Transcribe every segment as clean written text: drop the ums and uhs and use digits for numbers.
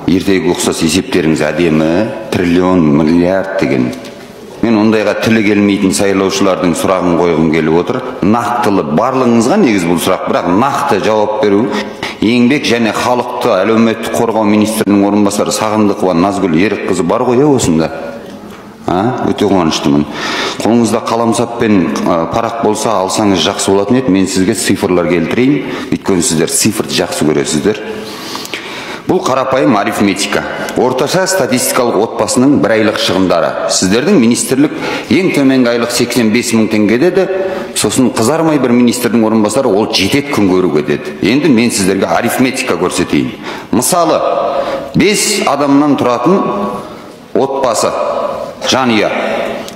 ертегі ұқсас есептеріңіз әдемі, триллион, миллиард деген. Мен ондайға тілі келмейтін сайлаушылардың сұрағын қойғым келіп отыр. Нақтылы, барлығыңызға негіз бұл сұрақ, бірақ нақты жауап беру. Еңбек және халықты әлеуметтік қорғау министрінің орынбасары Сағындықова Назгүл Ерікқызы бар ғой осында. Өте қуаныштымын. Қолыңызда қаламсап пен парақ болса алсаңыз жақсы болатын еді. Мен сізге цифрлар келтірейін. Өйткені сіздер цифрды жақсы көресіздер. Бұл қарапайым арифметика. Орташа статистикалық отбасының бір айлық шығындары. Сіздердің министрлік ең төменгі айлық 85 мың теңге деді. Сосын қызармай бір министрдің орынбасары ол жетет күн көруге деді. Енді мен сіздерге арифметика көрсетейін. Мысалы, 5 адамнан тұратын отбасы, жанұя.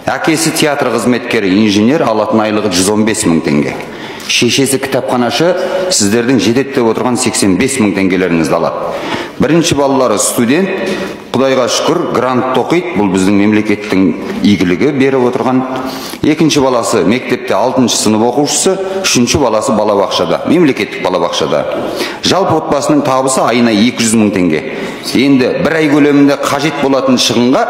Әкесі театр қызметкері, инженер, алатын айлығы 115 мың теңге. Шешесі кітапханашы, сіздердің жетет деп отырған 85 мың теңгелеріңізді алады. Бірінші балалары студент, Құдайға шүкір, грант оқиды, бұл біздің мемлекеттің игілігі беріп отырған. Екінші баласы мектепте 6-шы сынып оқушысы, үшінші баласы балабақшада, мемлекеттік балабақшада. Жалпы отбасының табысы айына 200 мың теңге. Енді бір ай көлемінде қажет болатын шығынға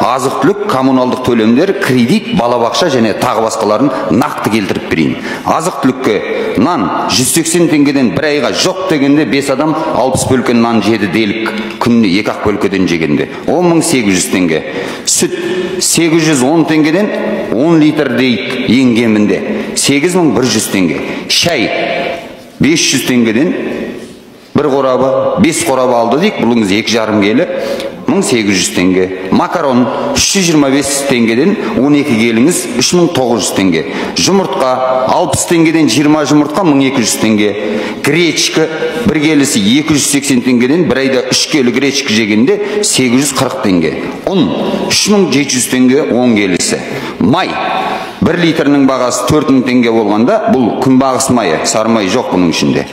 азық-түлік, коммуналдық төлемдер, кредит, балабақша және тағы басқаларын нақты келтіріп берейін. Азық-түлікке нан 180 теңгеден бір айға жоқ дегенде 5 адам 60 бөлке нан жеді делік. Күніне 2-ақ бөлкеден жегенде 10.800 теңге. Сүт 810 теңгеден 10 литр дейік ең кемінде 8.100 теңге. Шай 500 теңгеден бір қорабы, 5 қорабы алды дейік, бұлыңыз 2,5 келі 1800 теңге. Макарон 325 теңгеден 12 келіңіз 3900 теңге. Жұмыртқа 60 теңгеден 20 жұмыртқа 1200 теңге. Гречка бір келісі 280 теңгеден бір айда 3 келі гречка жегенде 840 теңге. Ұн 3700 теңге 10 келісі. Май 1 литрінің бағасы 4000 теңге болғанда, бұл күнбағыс майы, сары май жоқ бұның ішінде.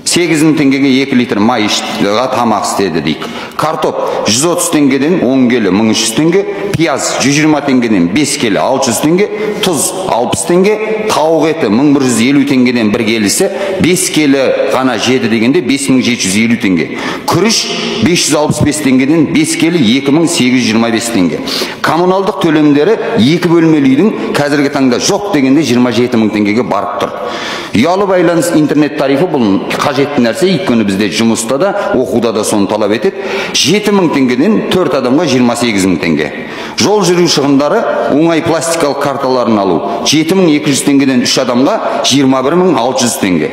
8000 теңгеге 2 литр май іштіға тамақ істеді дейік. Картоп 130 теңгеден 10 келі 1300 теңге, пияз 120 теңгеден 5 келі 600 теңге, тұз 60 теңге, тауық еті 1150 теңгеден 1 келісі, 5 келі ғана жеді дегенде 5750 теңге. Күріш 565 теңгеден 5 келі 2825 теңге. Коммуналдық төлемдері 2 бөлмелі үйдің қазіргі таңда жоқ дегенде 27 мың теңгеге барып тұр. Ұялы байланыс интернет тарифі бұл қажетті нәрсе, өйткені бізде жұмыста да, оқуда да соны талап етеді. 7 мың теңгеден 4 адамға 28 мың теңге. Жол жүру шығындары оңай пластикалық карталарын алу 7200 теңгеден 3 адамға 21600 теңге.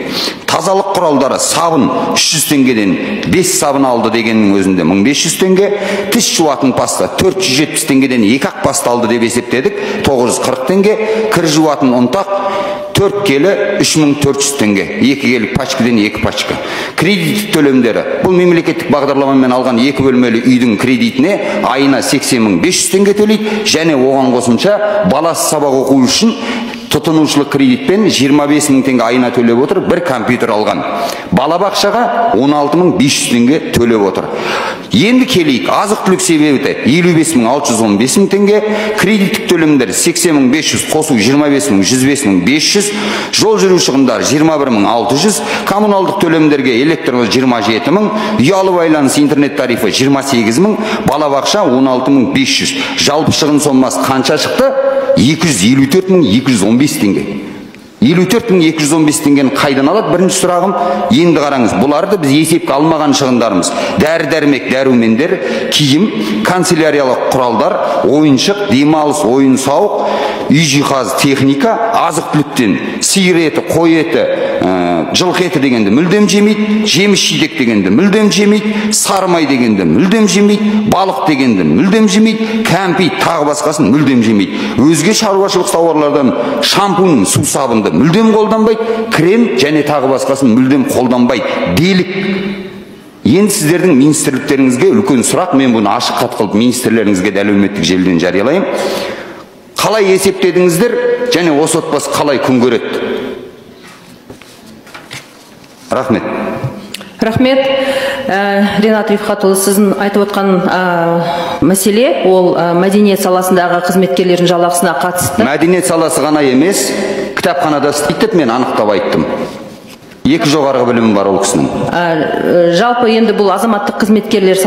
Тазалық құралдары сабын 300 теңгеден 5 сабын алды дегеннің өзінде 1500 теңге. Тіс жуатын паста 470 теңгеден 2-ақ паста алды деп есептедік 940 теңге. Кір жуатын ұнтақ 4 келі 3400 теңге. 2 келі пачкіден 2 пачка. Кредит төлемдері. Бұл мемлекеттік бағдарламамен алған 2 бөлмелі үйдің кредитіне айына 80.500 теңге төлейді. Және оған қосымша баласы сабақ оқу үшін тұтынушылық кредитпен 25 мың теңге айына төлеп отыр, бір компьютер алған. Балабақшаға 16.500 теңге төлеп отыр. Енді келейік, азық-түлік себебі 55.615 мың теңге, кредиттік төлемдер 80.500, қосу 25.105.500, жол жүру шығындар 21.600, коммуналдық төлемдерге электрлы 27 мың, ұялы байланыс интернет тарифі 28 мың, балабақша 16.500. Жалпы шығын сомасы қанша шықты? 254.215 теңге. 54.215 теңгені қайдан алады? Бірінші сұрағым, енді қараңыз, бұларды біз есепке алмаған шығындарымыз. Дәрі-дәрмек, дәрумендер, киім, канцеляриялық құралдар, ойыншық, демалыс, ойын-сауық, үй жиһаз, техника, азық-түліктен сиыр еті, қой еті, жылқы еті дегенді мүлдем жемейді, жеміс-жидек дегенді мүлдем жемейді, сары май дегенді мүлдем жемейді, балық дегенді мүлдем жемейді, кәмпит, тағы басқасын мүлдем жемейді. Өзге шаруашылық тауарлардан шампунь, су сабынды мүлдем қолданбайды, крем және тағы басқасын мүлдем қолданбайды. Делік. Енді сіздердің министрліктеріңізге үлкен сұрақ, мен бұны ашық хат қылып министрлеріңізге де әлеуметтік желіден жариялайым. Қалай есептедіңіздер және осы отбасы қалай күн көреді? Рахмет. Рахмет. Ринат Рифхатұлы, сіздің айтып отқан мәселе ол мәдениет саласындағы қызметкерлердің жалақысына қатысты. Мәдениет саласы ғана емес, кітапханада істейді, мен анықтап айттым. 2 жоғарғы білімі бар ол кісінің. Жалпы енді бұл азаматтық қызметкерлер